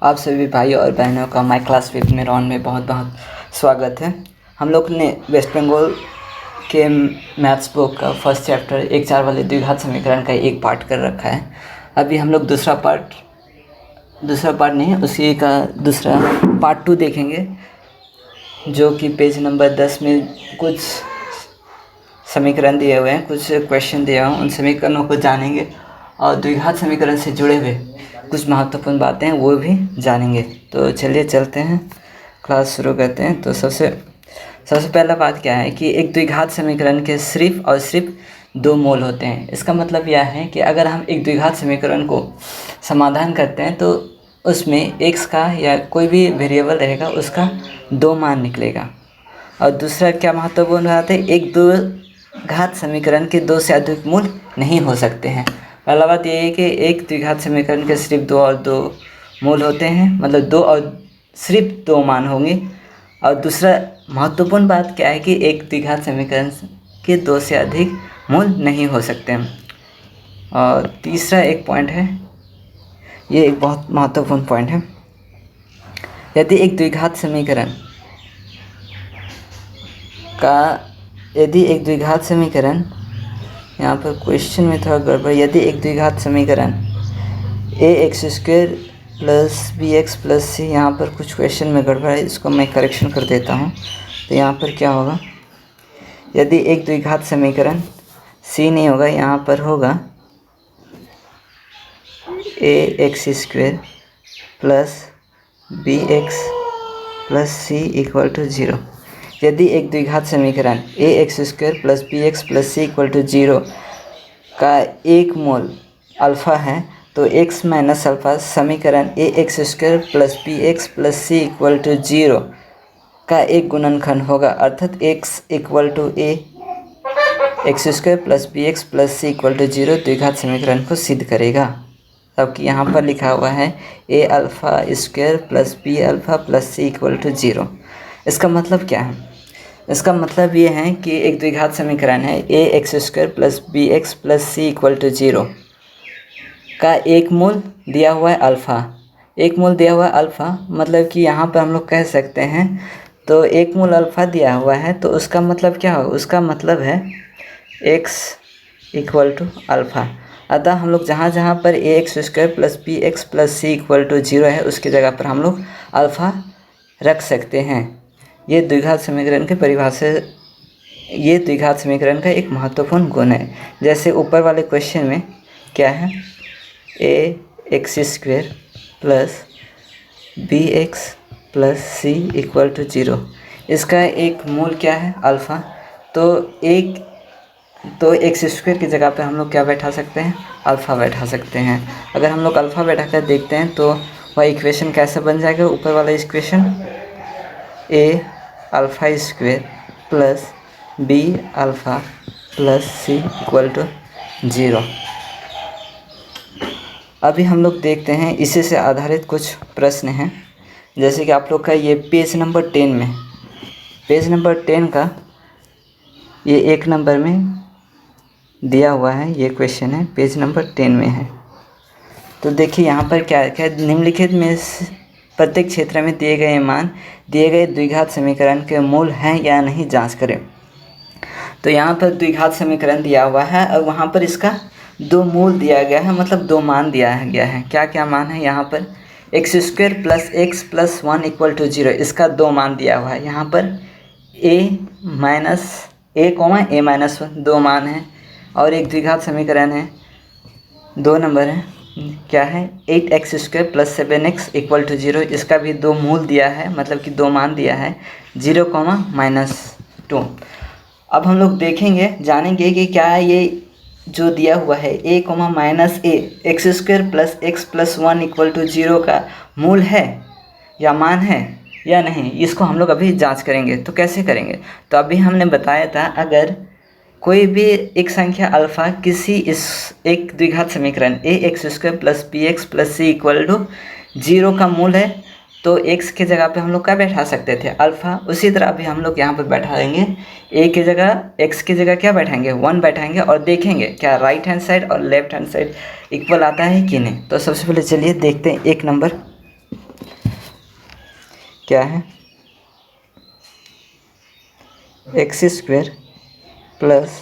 आप सभी भाइयों और बहनों का माई क्लास विद मेरॉन में बहुत बहुत स्वागत है। हम लोग ने वेस्ट बंगाल के मैथ्स बुक का फर्स्ट चैप्टर एक चार वाले द्विघात समीकरण का एक पार्ट कर रखा है। अभी हम लोग दूसरा पार्ट नहीं, उसी का दूसरा पार्ट 2 देखेंगे, जो कि पेज नंबर 10 में कुछ समीकरण दिए हुए हैं, कुछ क्वेश्चन दिए हुए हैं। उन समीकरणों को जानेंगे और द्विघात समीकरण से जुड़े हुए कुछ महत्वपूर्ण बातें हैं वो भी जानेंगे। तो चलिए चलते हैं, क्लास शुरू करते हैं। तो सबसे पहला बात क्या है कि एक द्विघात समीकरण के सिर्फ और सिर्फ दो मूल होते हैं। इसका मतलब यह है कि अगर हम एक द्विघात समीकरण को समाधान करते हैं तो उसमें x का या कोई भी वेरिएबल रहेगा उसका दो मान निकलेगा। और दूसरा क्या महत्वपूर्ण बात है, एक द्विघात समीकरण के दो से अधिक मूल नहीं हो सकते हैं। पहला बात यह है कि एक द्विघात समीकरण के सिर्फ दो और दो मूल होते हैं, मतलब दो और सिर्फ दो मान होंगे। और दूसरा महत्वपूर्ण बात क्या है कि एक द्विघात समीकरण के दो से अधिक मूल नहीं हो सकते हैं। और तीसरा एक पॉइंट है, ये एक बहुत महत्वपूर्ण पॉइंट है, यदि एक द्विघात समीकरण यहाँ पर क्वेश्चन में थोड़ा गड़बड़, यदि एक द्विघात समीकरण ax² plus bx plus c, यहाँ पर कुछ क्वेश्चन में गड़बड़ है, इसको मैं करेक्शन कर देता हूँ। तो यहाँ पर क्या होगा, यदि एक द्विघात समीकरण c नहीं होगा, यहाँ पर होगा ax² plus bx plus c equal to 0। यदि एक द्विघात समीकरण ax² plus bx plus c equal to 0 का एक मूल अल्फ़ा है तो x माइनस अल्फ़ा समीकरण ax² plus bx plus c equal to 0 का एक गुणनखंड होगा, अर्थात x equal to ax² plus bx plus c equal to 0 द्विघात समीकरण को सिद्ध करेगा। जबकि यहाँ पर लिखा हुआ है a² plus b alpha plus c equal to 0। इसका मतलब क्या है? इसका मतलब ये है कि एक द्विघात समीकरण है ax² plus bx plus c equal to 0 का एक मूल दिया हुआ है अल्फ़ा। एक मूल दिया हुआ है अल्फ़ा मतलब कि यहाँ पर हम लोग कह सकते हैं, तो एक मूल अल्फ़ा दिया हुआ है तो उसका मतलब क्या होगा, उसका मतलब है x इक्वल टू अल्फ़ा। अतः हम लोग जहाँ जहाँ पर ax² plus bx plus c equal to 0 है उसकी जगह पर हम लोग अल्फ़ा रख सकते हैं। ये द्विघात समीकरण के परिभाषा, ये द्विघात समीकरण का एक महत्वपूर्ण गुण है। जैसे ऊपर वाले क्वेश्चन में क्या है, ax² plus bx plus c equal to 0, इसका एक मूल क्या है अल्फ़ा। तो x² की जगह पे हम लोग क्या बैठा सकते हैं, अल्फ़ा बैठा सकते हैं। अगर हम लोग अल्फ़ा बैठा कर देखते हैं तो वह इक्वेशन कैसे बन जाएगा, ऊपर वाला equation a² plus b alpha plus c equal to 0। अभी हम लोग देखते हैं इसी से आधारित कुछ प्रश्न हैं। जैसे कि आप लोग का ये पेज नंबर 10 में, पेज नंबर 10 का ये एक नंबर में दिया हुआ है, ये क्वेश्चन है पेज नंबर 10 में है। तो देखिए यहाँ पर क्या है, निम्नलिखित में प्रत्येक क्षेत्र में दिए गए मान दिए गए द्विघात समीकरण के मूल हैं या नहीं जांच करें। तो यहाँ पर द्विघात समीकरण दिया हुआ है और वहाँ पर इसका दो मूल दिया गया है, मतलब दो मान दिया गया है। क्या क्या मान है यहाँ पर, x² plus x plus 1 equal to 0, इसका दो मान दिया हुआ है। यहाँ पर a माइनस 1 दो मान है। और एक द्विघात समीकरण है, दो नंबर है, क्या है 8x² plus 7x equal to 0, इसका भी दो मूल दिया है, मतलब कि दो मान दिया है 0, -2। अब हम लोग देखेंगे, जानेंगे कि क्या ये जो दिया हुआ है x² plus x plus 1 equal to 0 का मूल है या मान है या नहीं, इसको हम लोग अभी जांच करेंगे। तो कैसे करेंगे, तो अभी हमने बताया था, अगर कोई भी एक संख्या अल्फ़ा किसी इस एक द्विघात समीकरण ax² plus bx plus c equal to 0 का मूल है तो x की जगह पे हम लोग क्या बैठा सकते थे, अल्फ़ा। उसी तरह अभी हम लोग यहाँ पर बैठाएंगे a की जगह, x की जगह क्या बैठाएंगे, 1 बैठाएंगे और देखेंगे क्या राइट हैंड साइड और लेफ्ट हैंड साइड इक्वल आता है कि नहीं। तो सबसे पहले चलिए देखते हैं एक नंबर क्या है, x square plus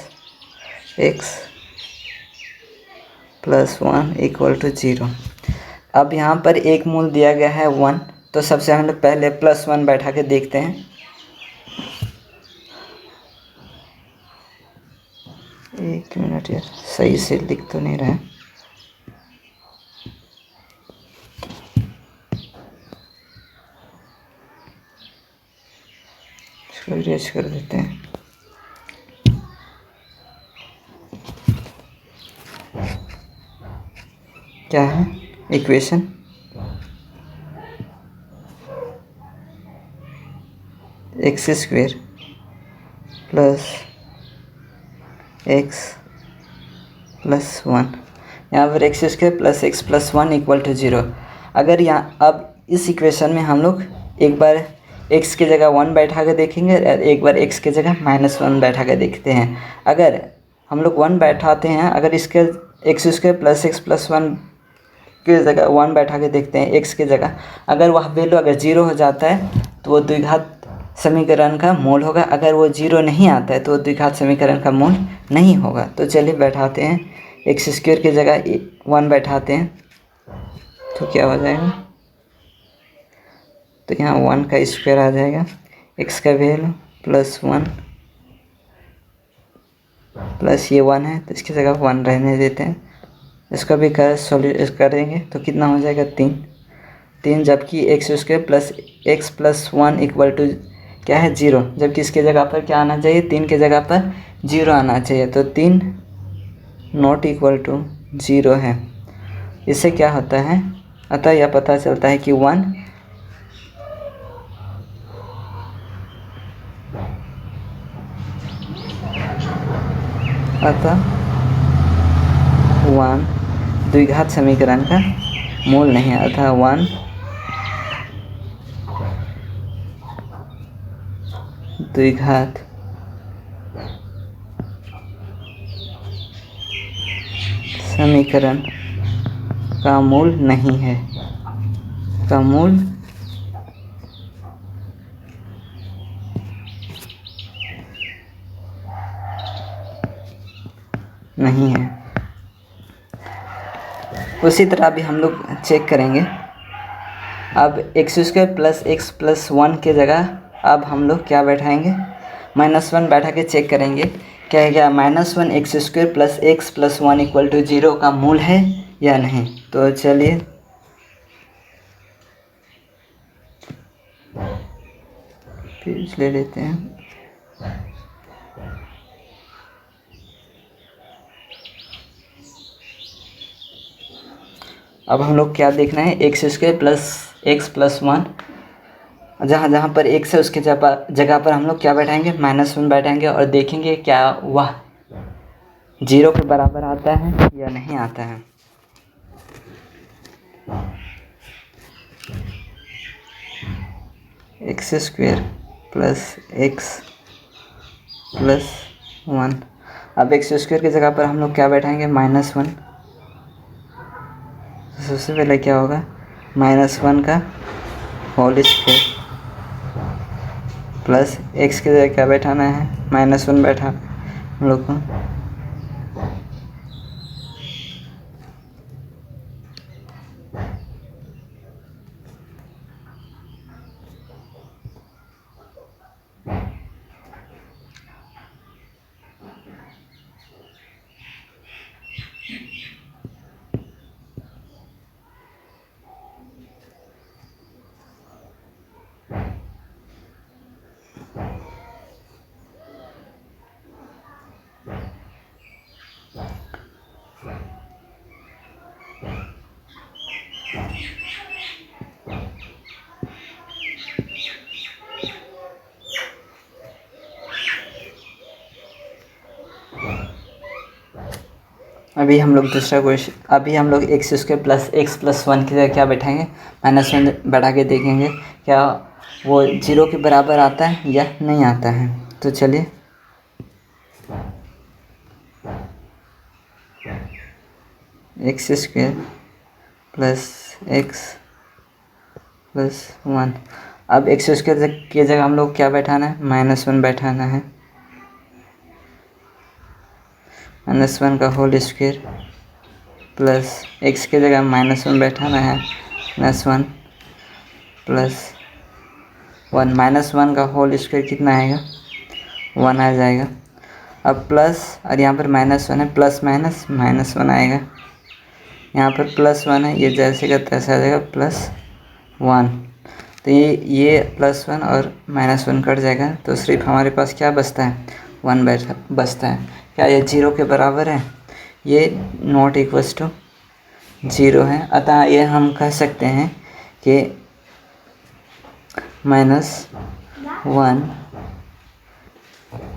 x plus 1 equal to 0। अब यहाँ पर एक मूल दिया गया है 1, तो सबसे हम लोग पहले +1 बैठा के देखते हैं। एक मिनट यार, सही से लिख तो नहीं रहा है। इसको इरेज कर देते हैं। क्या है equation, x square plus x plus 1, यहाँ पर x square plus x plus 1 equal to 0। अगर यहाँ अब इस इक्वेशन में हम लोग एक बार x की जगह 1 बैठा कर देखेंगे और एक बार x की जगह -1 बैठा कर देखते हैं। अगर हम लोग 1 बैठाते हैं, अगर इसके x square plus x plus 1 की जगह 1 बैठा के देखते हैं x की जगह, अगर वह वैल्यू अगर 0 हो जाता है तो वो द्विघात समीकरण का मूल होगा। अगर वो 0 नहीं आता है तो वो द्विघात समीकरण का मूल नहीं होगा। तो चलिए बैठाते हैं, एक्स स्क्वायर की जगह 1 बैठाते हैं तो क्या हो जाएगा, तो यहाँ 1 का स्क्वायर आ जाएगा, x का वैल्यू +1 प्लस ये 1 है तो इसकी जगह 1 रहने देते हैं। इसका भी करेंगे तो कितना हो जाएगा, 3, जबकि x square plus x plus 1 equal to क्या है, 0, जबकि इसके जगह पर क्या आना चाहिए, 3 के जगह पर 0 आना चाहिए। तो 3 नॉट इक्वल टू 0 है। इससे क्या होता है, अतः यह पता चलता है कि 1 द्विघात समीकरण का मूल नहीं है। अतः 1 द्विघात समीकरण का मूल नहीं है, का मूल नहीं है। उसी तरह भी हम लोग चेक करेंगे। अब x square plus x plus 1 की जगह अब हम लोग क्या बैठाएंगे, -1 बैठा के चेक करेंगे क्या है, क्या -1 x square plus x plus 1 equal to 0 का मूल है या नहीं। तो चलिए पेज ले लेते हैं। अब हम लोग क्या देखना है, x square plus x plus 1, जहाँ जहाँ पर x है उसके जगह पर हम लोग क्या बैठाएंगे, -1 बैठाएंगे और देखेंगे क्या वह 0 के बराबर आता है या नहीं आता है। X square plus x plus 1, अब एक्स स्क्वायर की जगह पर हम लोग क्या बैठाएंगे, -1। सबसे पहले क्या होगा, -1 का होल स्क्वायर प्लस एक्स की जगह क्या बैठाना है, -1 बैठा हम लोग को, अभी हम लोग दूसरा क्वेश्चन, अभी हम लोग x square plus x plus 1 की जगह क्या बैठाएंगे, -1 बैठा के देखेंगे क्या वो 0 के बराबर आता है या नहीं आता है। तो चलिए x square plus x plus 1, अब एक्स स्क्वायर की जगह हम लोग क्या बैठाना है, -1 बैठाना है, -1 का होल स्क्वायर प्लस एक्स की जगह -1 बैठाना है, -1 प्लस 1, -1 का होल स्क्वायर कितना आएगा, 1 आ जाएगा। अब प्लस, और यहाँ पर -1 है, प्लस माइनस -1 आएगा, यहाँ पर +1 है, ये जैसे का तैसे आ जाएगा +1। तो ये +1 और -1 कट जाएगा, तो सिर्फ हमारे पास क्या बचता है, 1 बचता है। क्या ये 0 के बराबर है, ये नॉट इक्वल्स टू 0 है। अतः ये हम कह सकते हैं कि -1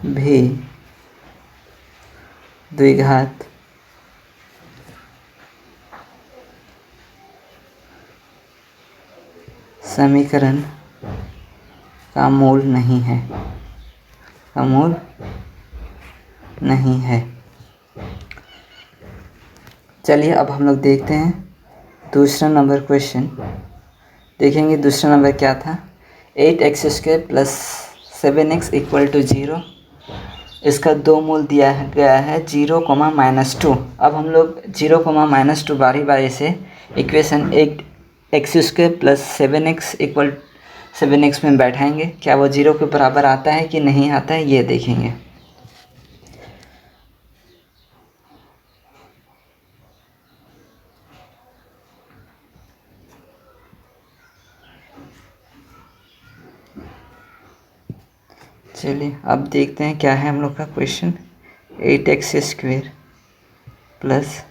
भी द्विघात समीकरण का मूल नहीं है, का मूल नहीं है। चलिए अब हम लोग देखते हैं दूसरा नंबर क्वेश्चन। देखेंगे दूसरा नंबर क्या था, 8x² + 7x = 0। इसका दो मूल दिया गया है 0, -2। अब हम लोग 0, -2 बारी बारी से इक्वेशन 8x² + 7x = 7x में बैठाएंगे। क्या वो 0 के बराबर आता है कि नहीं आता है, ये देखेंगे। चलिए अब देखते हैं क्या है हम लोग का क्वेश्चन। 8x² +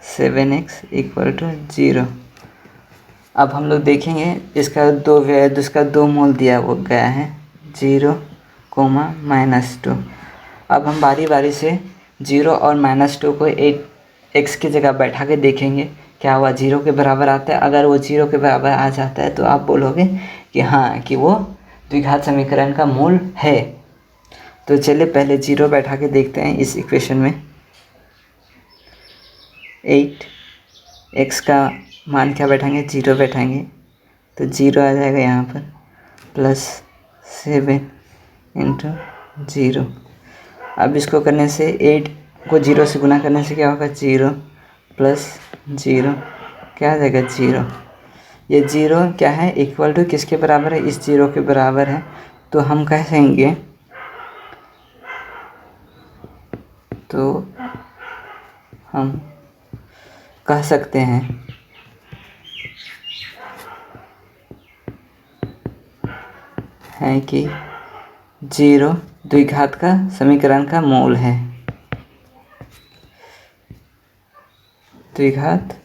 7x = 0। अब हम लोग देखेंगे इसका दो मूल दिया वो गया है 0, -2। अब हम बारी बारी से 0 और -2 को 8x की जगह बैठा के देखेंगे क्या हुआ 0 के बराबर आता है। अगर वो 0 के बराबर आ जाता है तो आप बोलोगे कि हाँ कि वो द्विघात समीकरण का मूल है। तो चलिए पहले 0 बैठा के देखते हैं इस इक्वेशन में। 8x का मान क्या बैठाएंगे, 0 बैठाएंगे, तो 0 आ जाएगा यहाँ पर, +7 × 0। अब इसको करने से 8 को 0 से गुना करने से क्या होगा, 0 + 0 क्या आ जाएगा, 0। ये 0 क्या है, इक्वल टू किसके बराबर है, इस 0 के बराबर है। तो हम कहेंगे, तो हम कह सकते हैं कि 0 द्विघात का समीकरण का मूल है, द्विघात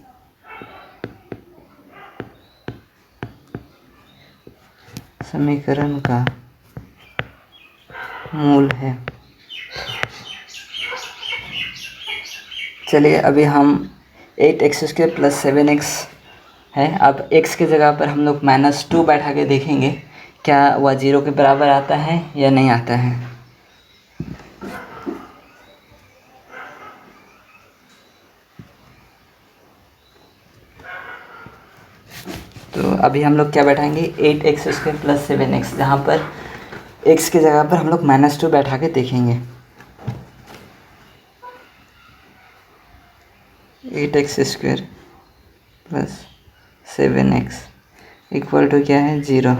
समीकरण का मूल है। चलिए अभी हम 8x² + 7x है, अब x की जगह पर हम लोग -2 बैठा के देखेंगे क्या वह 0 के बराबर आता है या नहीं आता है। तो अभी हम लोग क्या बैठाएंगे, 8x² + 7x, जहाँ पर x की जगह पर हम लोग -2 बैठा के देखेंगे। 8x² + 7x = क्या है, 0।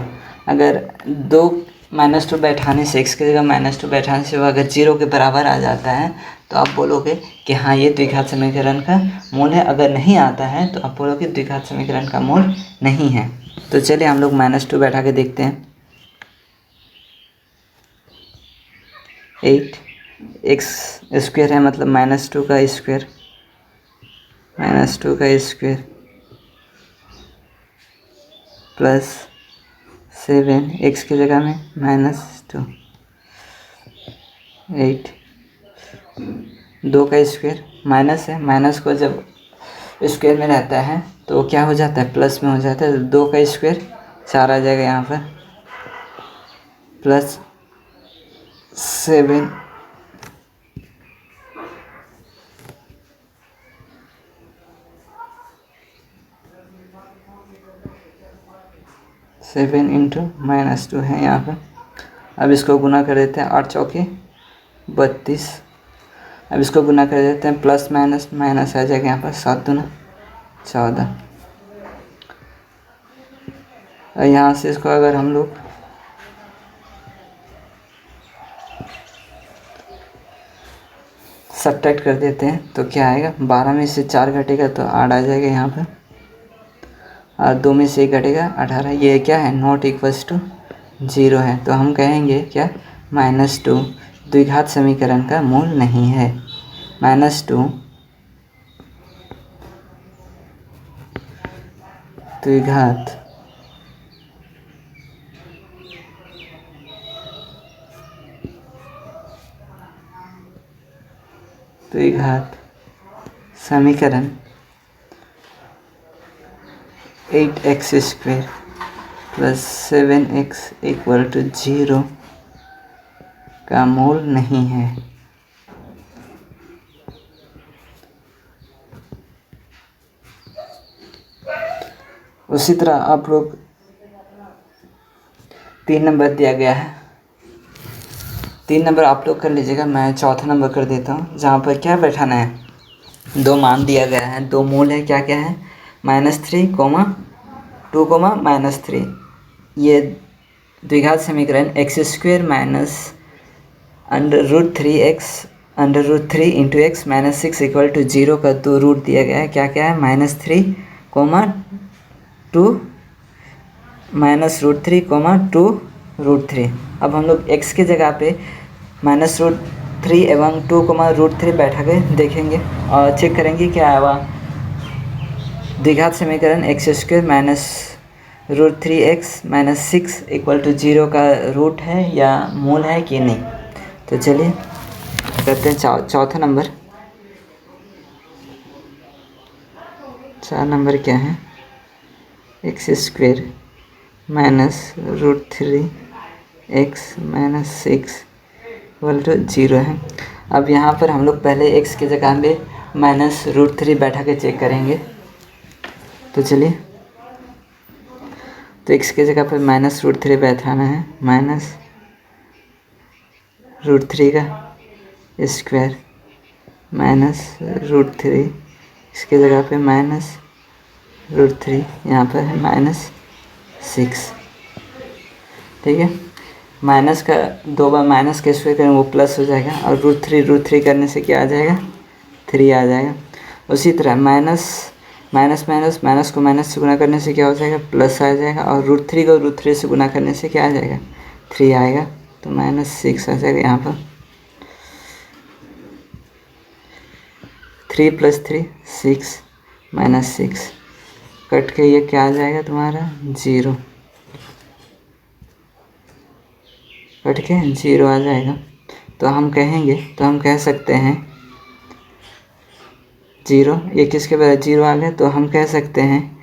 अगर 2 -2 बैठाने से, x की जगह -2 बैठाने से वो अगर 0 के बराबर आ जाता है तो आप बोलोगे कि हाँ ये द्विघात समीकरण का मूल है। अगर नहीं आता है तो आप बोलोगे द्विघात समीकरण का मूल नहीं है। तो चलिए हम लोग -2 बैठा के देखते हैं। 8x² है मतलब -2 का स्क्वायर, -2 का स्क्वायर प्लस 7 x की जगह में -2, 8, 2 का स्क्वायर माइनस है, माइनस को जब स्क्वायर में रहता है तो क्या हो जाता है, प्लस में हो जाता है। 2 का स्क्वायर 4 आ जाएगा यहाँ पर, +7 + 7 इंटू -2 है यहाँ पर। अब इसको गुना कर देते हैं, 8 चौके 32। अब इसको गुना कर देते हैं, प्लस माइनस माइनस आ जाएगा यहाँ पर, 7 दूना 14। और यहाँ से इसको अगर हम लोग सब्ट्रैक्ट कर देते हैं तो क्या आएगा, 12 में से 4 घटेगा तो 8 आ जाएगा यहाँ पर, और 2 में से 1 घटेगा 18। ये क्या है, नॉट इक्वल्स टू 0 है। तो हम कहेंगे क्या, -2 द्विघात समीकरण का मूल नहीं है। -2 द्विघात समीकरण 8x² + 7x = 0 का मूल नहीं है। उसी तरह आप लोग 3 नंबर दिया गया है, 3 नंबर आप लोग कर लीजिएगा, मैं चौथा नंबर कर देता हूँ, जहाँ पर क्या बैठाना है, 2 मान दिया गया है, 2 मूल है, क्या क्या है, -3, 2, -3। ये द्विघात समीकरण x² - √3x √3 × x - 6 = 0 का 2 रूट दिया गया है। क्या क्या है, -3, 2 -√3, 2 √3। अब हम लोग x की जगह पे -√3 एवं 2, √3 बैठा के देखेंगे और चेक करेंगे क्या आएगा। द्विघात समीकरण x² - √3x - 6 = 0 का रूट है या मूल है कि नहीं। तो चलिए करते हैं चौथा नंबर। 4 नंबर क्या है, x² - √3x - 6 = 0 है। अब यहाँ पर हम लोग पहले x की जगह पे -√3 बैठा के चेक करेंगे। तो चलिए, तो x की जगह पर -√3 बैठाना है, -√3 का स्क्वायर -√3, इसकी जगह पे -√3, यहाँ पर है -6। ठीक है, माइनस का 2 बार माइनस के स्क्वायर करें वो प्लस हो जाएगा, और √3 करने से क्या आ जाएगा, 3 आ जाएगा। उसी तरह माइनस को माइनस से गुना करने से क्या हो जाएगा, प्लस आ जाएगा, और √3 को √3 से गुना करने से क्या आ जाएगा, 3 आएगा, तो -6 आ जाएगा यहाँ पर। 3 + 3 6 -6 कट के ये क्या आ जाएगा तुम्हारा, 0 कट के 0 आ जाएगा। तो हम कह सकते हैं 0, ये किसके बराबर 0 आ गया, तो हम कह सकते हैं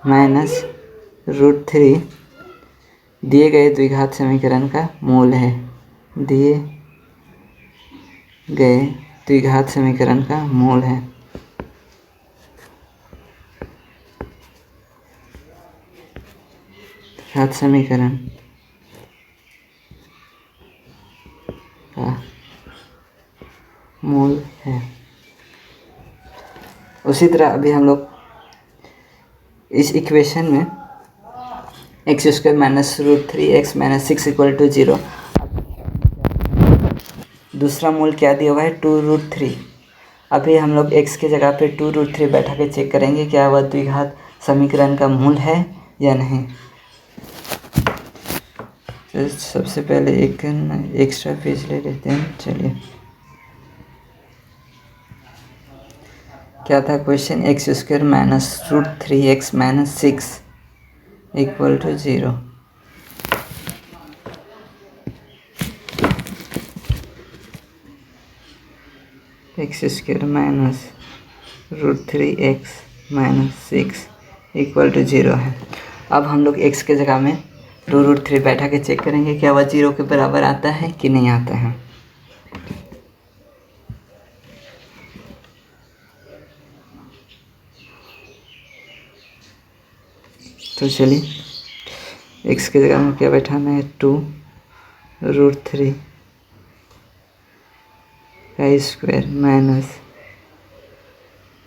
-√3 दिए गए द्विघात समीकरण का मूल है, दिए गए द्विघात समीकरण का मूल है। द्विघात समीकरण का मूल है। उसी तरह अभी हम लोग इस इक्वेशन में x² - √3x - 6 = 0, दूसरा मूल क्या दिया हुआ है, 2√3। अभी हम लोग x की जगह पे 2√3 बैठा के चेक करेंगे क्या वह द्विघात समीकरण का मूल है या नहीं। तो सबसे पहले एक एक्स्ट्रा पेज ले लेते हैं। चलिए, क्या था question, x² - √3x - 6 = 0। x² - √3x - 6 = 0 है। अब हम लोग x के जगह में 2√3 बैठा के चेक करेंगे क्या वह 0 के बराबर आता है कि नहीं आता है। तो चलिए, एक्स की जगह में क्या बैठाना है, 2√3 का स्क्वायर माइनस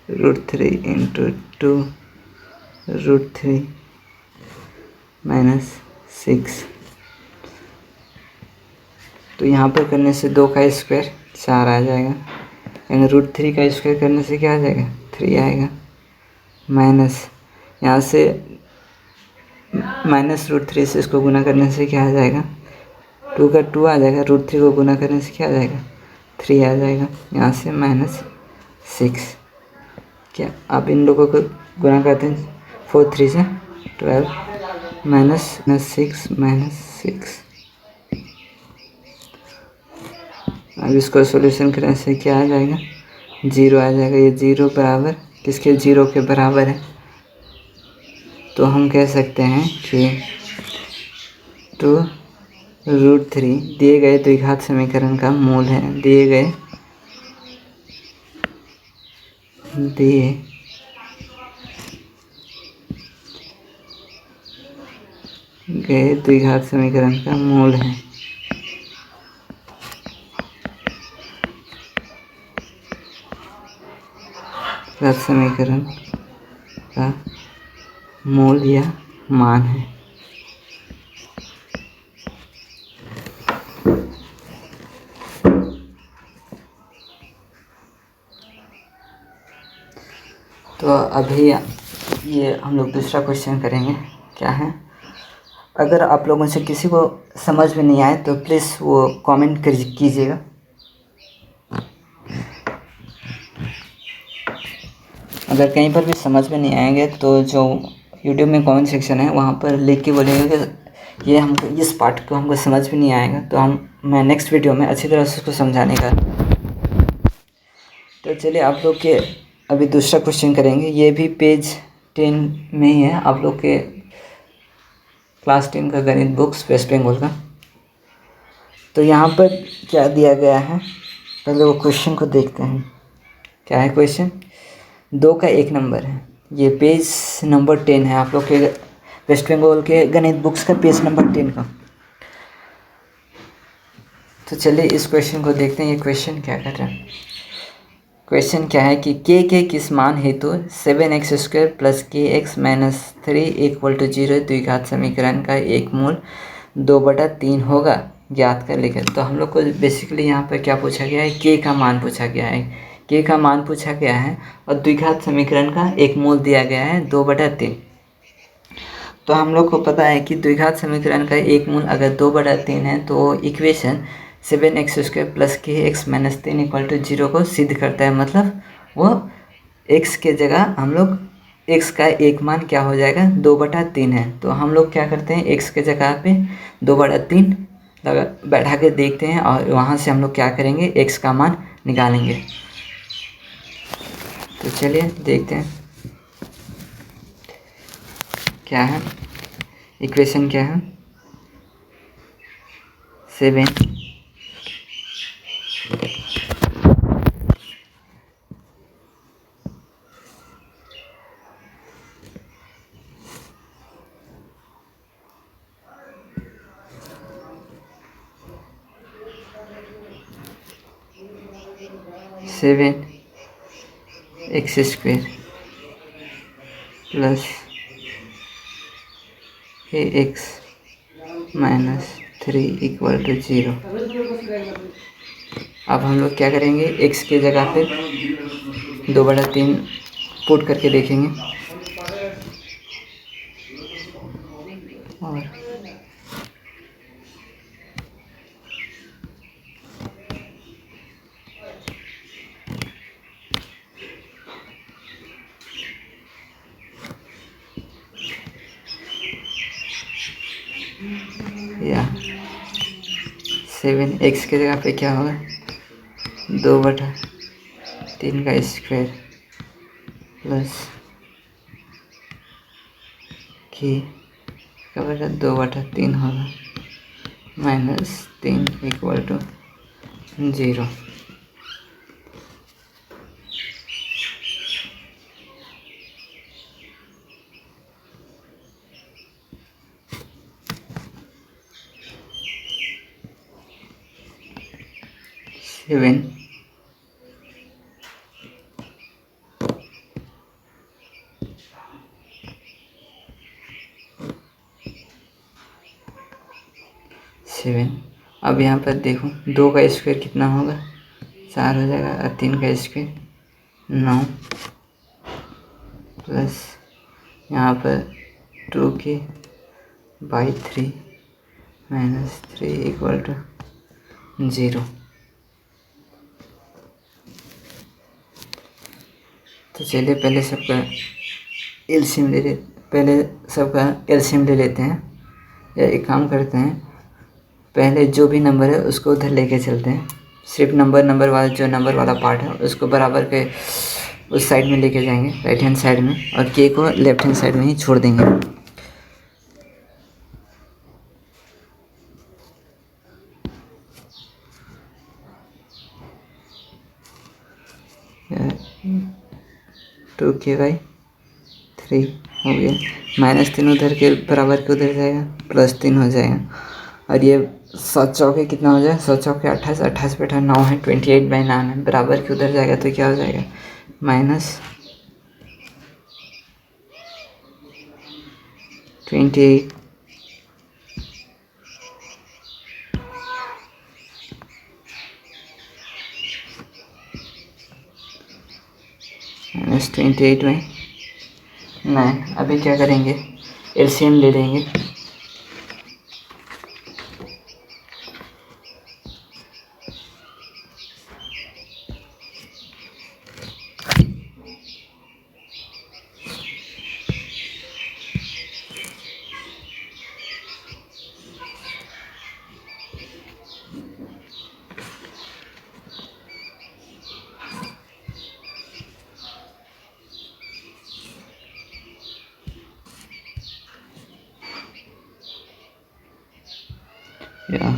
√3 इंटू 2√3 माइनस 6। तो यहाँ पर करने से 2 का स्क्वायर 4 आ जाएगा, यानी √3 का स्क्वायर करने से क्या आ जाएगा, 3 आएगा, माइनस यहाँ से -√3 से इसको गुना करने से क्या आ जाएगा, 2 का 2 आ जाएगा, √3 को गुना करने से क्या आ जाएगा, 3 आ जाएगा, यहाँ से -6। क्या आप इन लोगों को गुना करते हैं, 4 3 से 12 -6 अब इसको सॉल्यूशन करने से क्या आ जाएगा, 0 आ जाएगा। ये 0 बराबर किसके, 0 के बराबर है। तो हम कह सकते हैं कि 2√3 दिए गए द्विघात समीकरण का मूल है। दिए गए द्विघात समीकरण का मूल है। द्विघात समीकरण का मूल या मान है। तो अभी ये हम लोग दूसरा क्वेश्चन करेंगे। क्या है, अगर आप लोगों से किसी को समझ में नहीं आए तो प्लीज़ वो कमेंट कीजिएगा। अगर कहीं पर भी समझ में नहीं आएंगे तो जो यूट्यूब में कमेंट सेक्शन है वहाँ पर लिख के बोलेंगे कि ये हमको इस पार्ट को हमको समझ में नहीं आएगा, तो मैं नेक्स्ट वीडियो में अच्छी तरह से उसको समझाने का। तो चलिए आप लोग के अभी दूसरा क्वेश्चन करेंगे। ये भी पेज 10 में ही है, आप लोग के क्लास 10 का गणित बुक्स वेस्ट बंगाल का। तो यहाँ पर क्या दिया गया है, पहले वो क्वेश्चन को देखते हैं। क्या है क्वेश्चन, 2 का 1 नंबर है। ये पेज नंबर 10 है आप लोग के वेस्ट बंगाल के गणित बुक्स का, पेज नंबर 10 का। तो चलिए इस क्वेश्चन को देखते हैं, ये क्वेश्चन क्या कर रहा है। क्वेश्चन क्या है कि के किस मान हेतु 7x² + kx - 3 = 0 द्विघात समीकरण का एक मूल 2/3 होगा, ज्ञात कर लिखें। तो हम लोग को बेसिकली यहाँ पर क्या पूछा गया है, के का मान पूछा गया है। के का मान पूछा गया है और द्विघात समीकरण का एक मूल दिया गया है 2/3। तो हम लोग को पता है कि द्विघात समीकरण का एक मूल अगर 2/3 है तो इक्वेशन 7x² + kx - 3 = 0 को सिद्ध करता है। मतलब वो x के जगह हम लोग x का एक मान क्या हो जाएगा, 2/3 है। तो हम लोग क्या करते हैं, x के जगह पे 2/3 लगा बैठा के देखते हैं और वहाँ से हम लोग क्या करेंगे, x का मान निकालेंगे। तो चलिए देखते हैं क्या है, इक्वेशन क्या है, 7 7x² + kx - 3 = 0। अब हम लोग क्या करेंगे, x के जगह पे 2/3 पुट करके देखेंगे और या 7x के जगह पे क्या होगा, 2/3 का स्क्वायर प्लस की का बटा 2/3 होगा -3 = 0। 7 7। अब यहाँ पर देखो 2 का स्क्वायर कितना होगा, 4 हो जाएगा, और 3 का स्क्वायर 9, प्लस यहाँ पर 2k/3 - 3 = 0। तो चलिए पहले सबका एलसीएम ले लेते हैं, या एक काम करते हैं, पहले जो भी नंबर है उसको उधर लेके चलते हैं, सिर्फ नंबर वाला जो नंबर वाला पार्ट है उसको बराबर के उस साइड में लेके जाएंगे, राइट हैंड साइड में, और के को लेफ्ट हैंड साइड में ही छोड़ देंगे। (2k/3) हो गया, -3 उधर के बराबर के उधर जाएगा, +3 हो जाएगा, और ये 7 चौके कितना हो जाएगा, 7 चौके 28, 28 पे 9 है, 28/9 है, बराबर के उधर जाएगा तो क्या हो जाएगा, -28 -28/9। अभी क्या करेंगे, एलसीएम ले लेंगे। या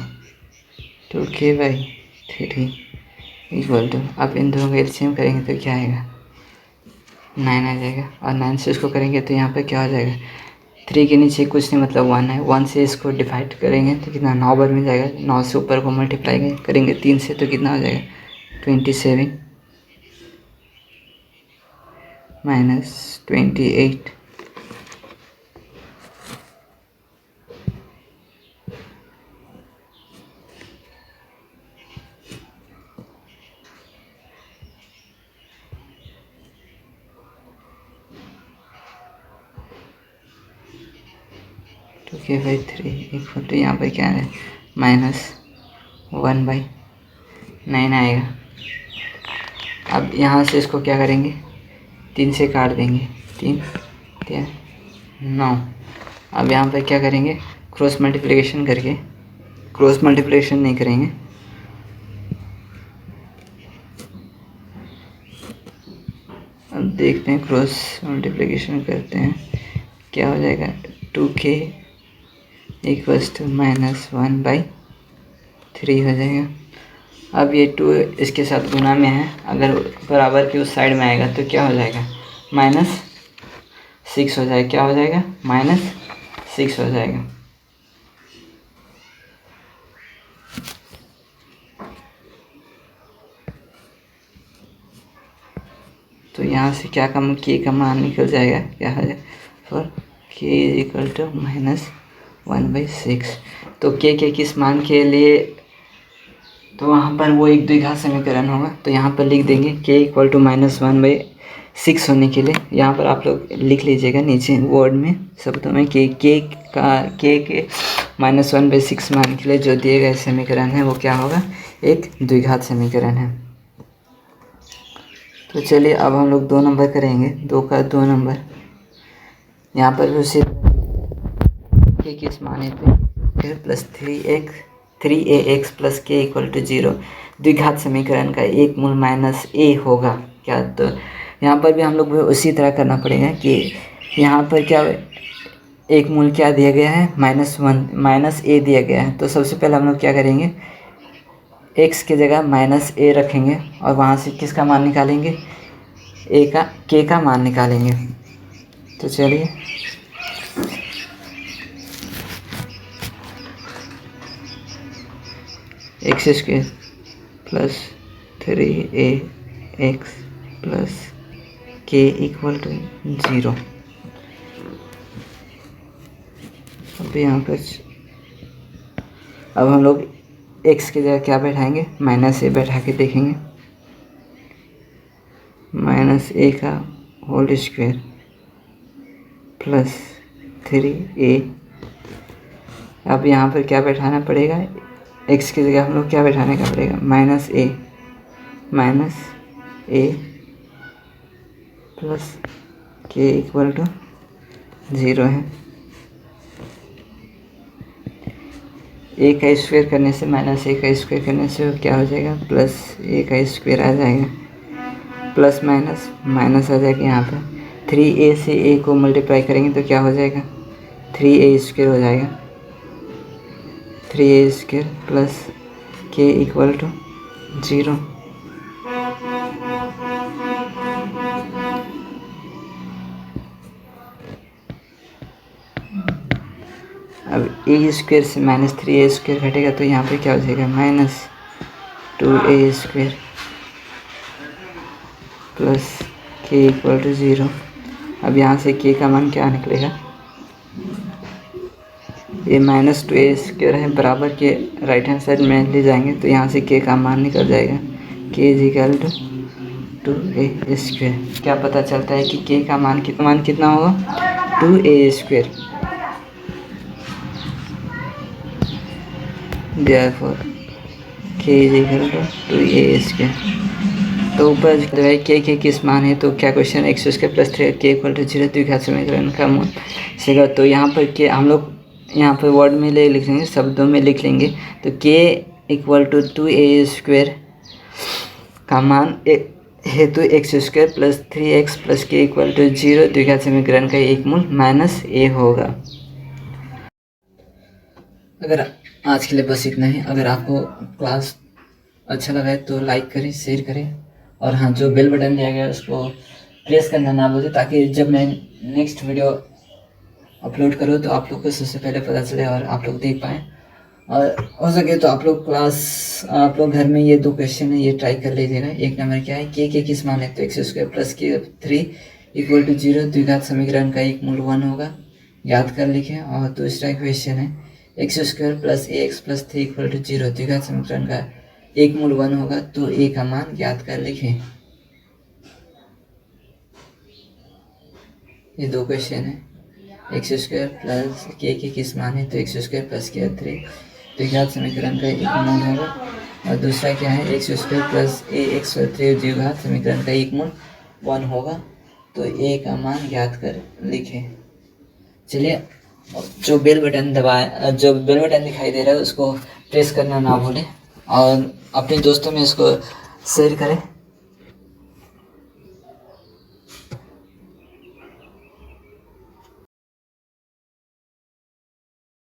2k/3 = अब इन दोनों का एलसीएम करेंगे तो क्या आएगा, 9 आ जाएगा, और 9 से इसको करेंगे तो यहाँ पे क्या हो जाएगा, 3 के नीचे कुछ नहीं मतलब 1 है, 1 से इसको डिवाइड करेंगे तो कितना 9 बार में जाएगा, 9 से ऊपर को मल्टीप्लाई करेंगे 3 से तो कितना हो जाएगा, 27 - 28। तो (2k/3 = यहाँ पर क्या है, -1/9 आएगा। अब यहाँ से इसको क्या करेंगे, 3 से काट देंगे, 3 3 9। अब यहाँ पर क्या करेंगे, क्रॉस मल्टीप्लिकेशन करके, क्रॉस मल्टीप्लिकेशन नहीं करेंगे, अब देखते हैं क्रॉस मल्टीप्लिकेशन करते हैं क्या हो जाएगा, 2k = -1/3 हो जाएगा। अब ये 2 इसके साथ गुना में है, अगर बराबर की उस साइड में आएगा तो क्या हो जाएगा, -6 हो जाएगा, क्या हो जाएगा, -6 हो जाएगा। तो यहाँ से क्या कम के का मान निकल जाएगा, क्या है, फॉर k = -1/6। तो के किस मान के लिए, तो वहाँ पर वो एक द्विघात समीकरण होगा, तो यहाँ पर लिख देंगे k = -1/6 होने के लिए, यहाँ पर आप लोग लिख लीजिएगा नीचे वर्ड में शब्दों में कि k के -1/6 मान के लिए जो दिए गए समीकरण है वो क्या होगा, एक द्विघात समीकरण है। तो चलिए अब हम लोग 2 नंबर करेंगे, 2 का 2 नंबर, यहाँ पर भी उसी के किस माने पे फिर +3ax + k = 0 द्विघात समीकरण का एक मूल -a होगा क्या, तो यहाँ पर भी हम लोग उसी तरह करना पड़ेगा कि यहाँ पर क्या एक मूल क्या दिया गया है, -a दिया गया है, तो सबसे पहले हम लोग क्या करेंगे, x की जगह -a रखेंगे और वहाँ से किसका मान निकालेंगे, k का मान निकालेंगे। तो चलिए x² + 3ax प्लस के इक्वल टू 0। अब यहाँ पर अब हम लोग x की जगह क्या बैठाएंगे, -a बैठा के देखेंगे। -a का होल स्क्वायर प्लस 3a। अब यहाँ पर क्या बैठाना पड़ेगा, x की जगह हम लोग क्या बैठाने का पड़ेगा, -a प्लस के इक्वल टू 0 है। a का स्क्वायर करने से -a का स्क्वायर करने से क्या हो जाएगा, प्लस a का स्क्वायर आ जाएगा, प्लस माइनस माइनस आ जाएगा। यहाँ पे 3a से a को मल्टीप्लाई करेंगे तो क्या हो जाएगा, 3a स्क्वायर हो जाएगा। 3a स्क्वायर प्लस के इक्वल टू 0। अब a स्क्वायर से -3a स्क्वायर घटेगा तो यहाँ पे क्या हो जाएगा, -2a स्क्वायर प्लस के इक्वल टू 0। अब यहाँ से k का मान क्या निकलेगा, ये -2a स्क्वायर है, बराबर के राइट हैंड साइड में ले जाएंगे तो यहाँ से k का मान निकल जाएगा, k is equal to 2a square. क्या पता चलता है कि k का मान कितना होगा, 2a square. Therefore k is equal to 2a square. तो ऊपर जो है k किस मान है, तो क्या question, x square plus 3 k equal to 0 द्विघात समीकरण का मूल सेगा। तो यहाँ पर k हम लोग यहाँ पर वर्ड में लिख लेंगे, शब्दों में लिख लेंगे। तो k equal to 2a square का मान हेतु x square plus 3x plus के इक्वल टू 0 द्विघात समीकरण का एक मूल -a होगा। अगर आज के लिए बस इतना ही। अगर आपको क्लास अच्छा लगा है तो लाइक करें, शेयर करें, और हाँ, जो बेल बटन दिया गया है उसको प्रेस करना ना भूलें, ताकि जब मैं नेक्स्ट वीडियो अपलोड करूँ तो आप लोग को सबसे पहले पता चले और आप लोग देख पाएँ। और हो सके तो आप लोग घर में ये 2 क्वेश्चन है, ये ट्राई कर लीजिएगा। एक नंबर क्या है, के किस मान है, तो x स्क्वायर प्लस के 3 इक्वल टू 0 द्विघात समीकरण का एक मूल 1 होगा, याद कर लिखें। और दूसरा क्वेश्चन है, x square plus ax plus 3 equal to 0 द्विघात समीकरण का एक मूल 1 होगा, तो a का मान याद कर लिखें। ये 2 क्वेश्चन है, x स्क्वायर प्लस के किस मान है, तो x स्क्वायर प्लस के 3 द्विघात समीकरण का एक मूल होगा। और दूसरा क्या है, x square plus ax plus 3 द्विघात समीकरण का एक मूल 1 होगा, तो a का मान याद कर लिखें। चलिए, जो बेल बटन दिखाई दे रहा है उसको प्रेस करना ना भूलें, और अपने दोस्तों में इसको शेयर करें।